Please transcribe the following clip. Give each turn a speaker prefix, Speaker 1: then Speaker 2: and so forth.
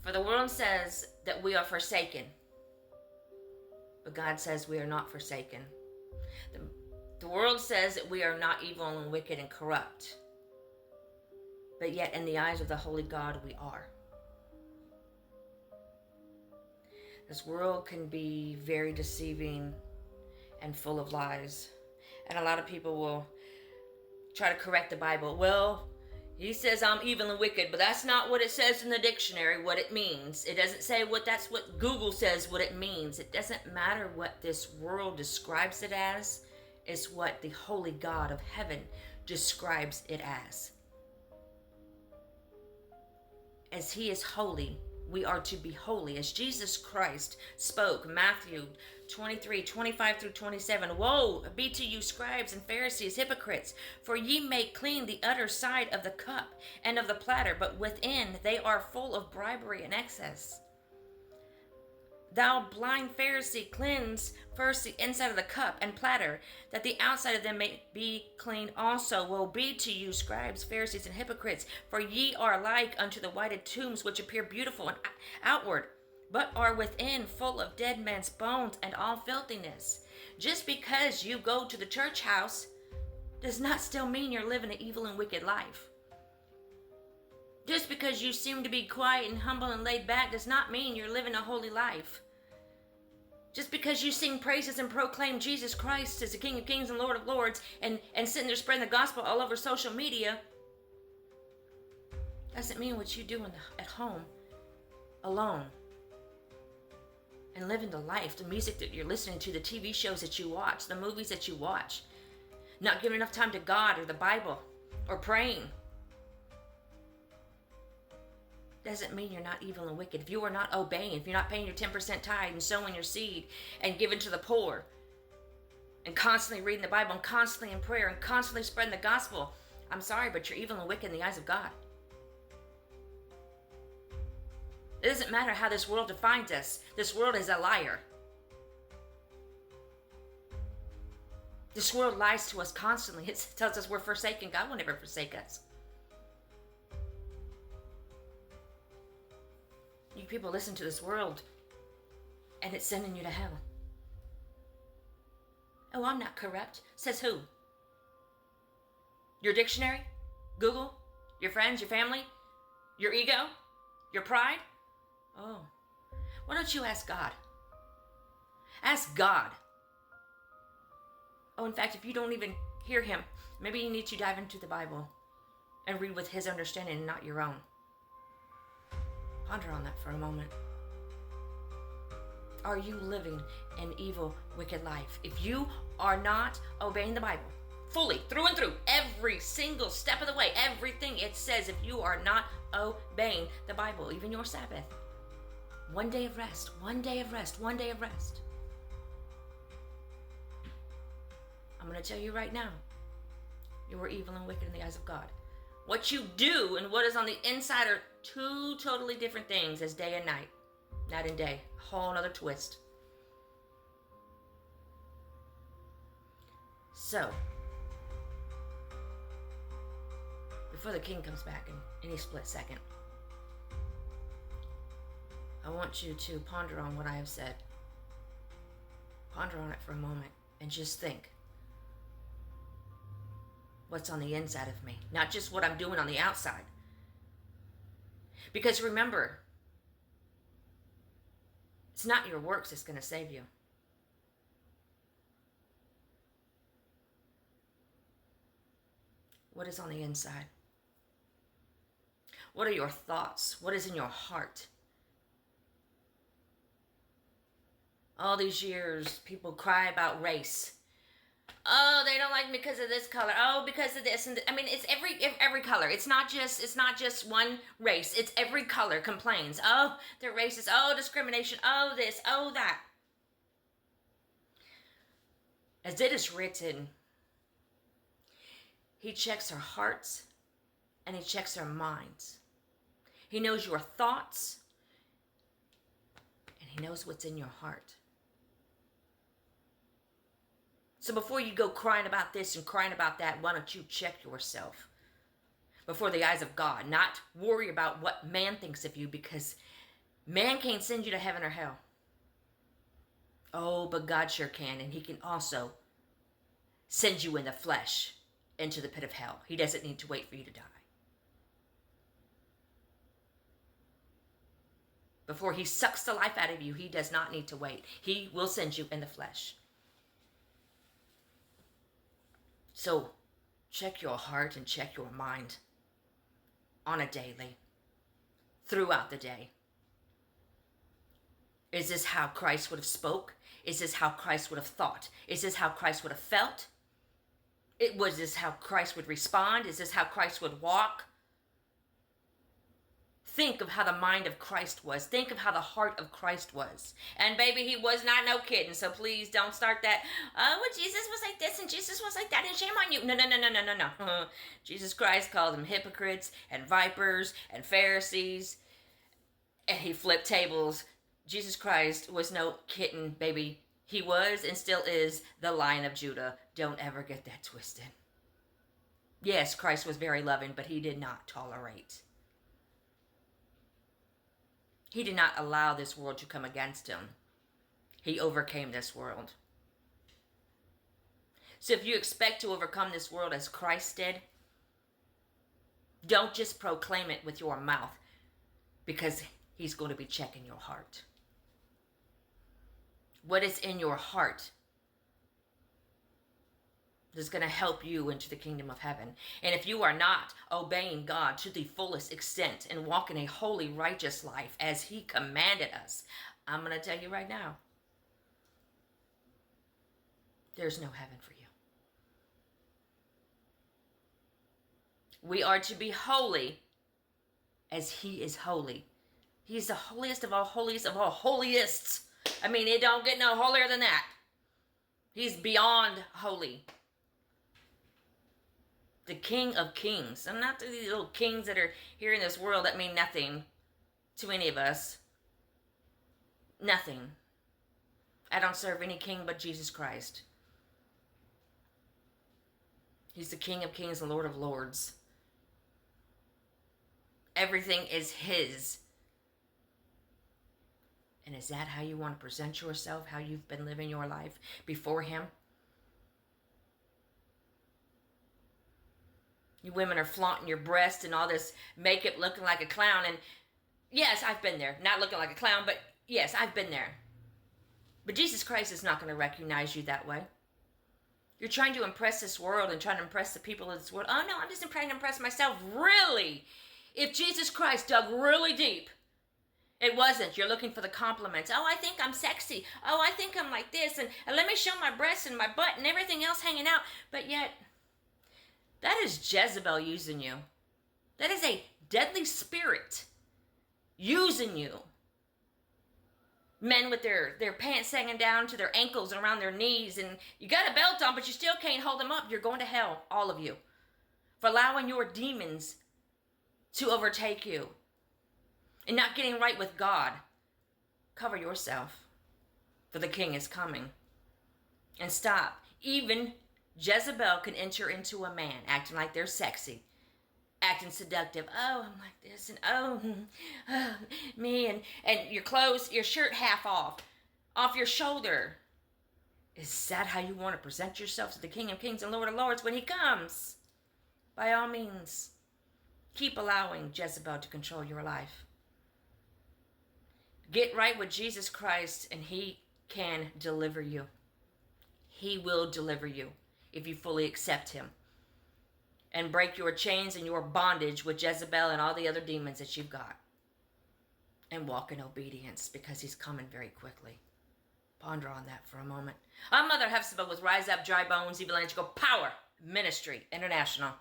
Speaker 1: For the world says that we are forsaken, but God says we are not forsaken. The world says that we are not evil and wicked and corrupt, but yet in the eyes of the holy God we are. This world can be very deceiving and full of lies. And a lot of people will try to correct the Bible. Well, he says I'm evil and wicked, but that's not what it says in the dictionary, what it means. It doesn't say that's what Google says what it means. It doesn't matter what this world describes it as. It's what the holy God of heaven describes it as. As he is holy, we are to be holy. As Jesus Christ spoke, Matthew 23, 25 through 27, Woe be to you, scribes and Pharisees, hypocrites, for ye make clean the utter side of the cup and of the platter, but within they are full of bribery and excess. Thou blind Pharisee, cleanse first the inside of the cup and platter, that the outside of them may be clean also. Woe be to you, scribes, Pharisees, and hypocrites, for ye are like unto the whited tombs, which appear beautiful and outward, but are within full of dead men's bones and all filthiness. Just because you go to the church house does not still mean you're living an evil and wicked life. Just because you seem to be quiet and humble and laid back does not mean you're living a holy life. Just because you sing praises and proclaim Jesus Christ as the King of Kings and Lord of Lords and sitting there spreading the gospel all over social media doesn't mean what you do at home alone and living the life, the music that you're listening to, the TV shows that you watch, the movies that you watch, not giving enough time to God or the Bible or praying. Doesn't mean you're not evil and wicked. If you are not obeying, if you're not paying your 10% tithe and sowing your seed and giving to the poor and constantly reading the Bible and constantly in prayer and constantly spreading the gospel, I'm sorry, but you're evil and wicked in the eyes of God. It doesn't matter how this world defines us. This world is a liar. This world lies to us constantly. It tells us we're forsaken. God will never forsake us. You people listen to this world, and it's sending you to hell. Oh, I'm not corrupt. Says who? Your dictionary? Google? Your friends? Your family? Your ego? Your pride? Oh, why don't you ask God? Ask God. Oh, in fact, if you don't even hear him, maybe you need to dive into the Bible and read with his understanding and not your own. Ponder on that for a moment. Are you living an evil, wicked life? If you are not obeying the Bible fully, through and through, every single step of the way, everything it says, if you are not obeying the Bible, even your Sabbath, one day of rest, one day of rest, one day of rest. I'm going to tell you right now, you are evil and wicked in the eyes of God. What you do and what is on the inside are two totally different things as day and night. Night and day. A whole nother twist. So, before the king comes back in any split second, I want you to ponder on what I have said. Ponder on it for a moment and just think. What's on the inside of me, not just what I'm doing on the outside. Because remember, it's not your works that's going to save you. What is on the inside? What are your thoughts? What is in your heart? All these years, people cry about race. Oh, they don't like me because of this color. Oh, because of this. And I mean, it's every color. It's not just one race. It's every color complains. Oh, they're racist. Oh, discrimination. Oh, this. Oh, that. As it is written, he checks our hearts and he checks our minds. He knows your thoughts and he knows what's in your heart. So before you go crying about this and crying about that, why don't you check yourself before the eyes of God? Not worry about what man thinks of you, because Man can't send you to heaven or hell. Oh, but God sure can. And he can also send you in the flesh into the pit of hell. He doesn't need to wait for you to die. Before he sucks the life out of you, he does not need to wait. He will send you in the flesh. So check your heart and check your mind on a daily, throughout the day. Is this how Christ would have spoke? Is this how Christ would have thought? Is this how Christ would have felt? Was this how Christ would respond? Is this how Christ would walk? Think of how the mind of Christ was. Think of how the heart of Christ was. And baby, he was not no kidding. So please don't start that, oh, well, Jesus was like this and Jesus was like that and shame on you. No. Jesus Christ called them hypocrites and vipers and Pharisees. And he flipped tables. Jesus Christ was no kitten, baby. He was and still is the Lion of Judah. Don't ever get that twisted. Yes, Christ was very loving, but he did not tolerate. He did not allow this world to come against him. He overcame this world. So if you expect to overcome this world as Christ did, don't just proclaim it with your mouth, because he's going to be checking your heart. What is in your heart is going to help you into the kingdom of heaven. And if you are not obeying God to the fullest extent and walking a holy, righteous life as he commanded us, I'm going to tell you right now, there's no heaven for you. We are to be holy as he is holy. He's the holiest of all holiest of all holiest. I mean, it don't get no holier than that. He's beyond holy. The King of Kings. I'm not these little kings that are here in this world that mean nothing to any of us. Nothing. I don't serve any king but Jesus Christ. He's the King of Kings and Lord of Lords. Everything is his. And is that how you want to present yourself? How you've been living your life before him? You women are flaunting your breast and all this makeup looking like a clown. And yes, I've been there. Not looking like a clown, but yes, I've been there. But Jesus Christ is not going to recognize you that way. You're trying to impress this world and trying to impress the people of this world. Oh no, I'm just trying to impress myself. Really? If Jesus Christ dug really deep, it wasn't. You're looking for the compliments. Oh, I think I'm sexy. Oh, I think I'm like this. And let me show my breasts and my butt and everything else hanging out. But yet, that is Jezebel using you. That is a deadly spirit using you. Men with their pants hanging down to their ankles and around their knees. And you got a belt on, but you still can't hold them up. You're going to hell, all of you. For allowing your demons to overtake you. And not getting right with God. Cover yourself. For the king is coming. And stop. Even Jezebel can enter into a man acting like they're sexy. Acting seductive. Oh, I'm like this. And oh me. And your clothes, your shirt half off your shoulder. Is that how you want to present yourself to the King of Kings and Lord of Lords when he comes? By all means, keep allowing Jezebel to control your life. Get right with Jesus Christ and he can deliver you. He will deliver you if you fully accept him. And break your chains and your bondage with Jezebel and all the other demons that you've got. And walk in obedience because he's coming very quickly. Ponder on that for a moment. I'm Mother Hephzibah with Rise Up Dry Bones Evangelical Power Ministry International.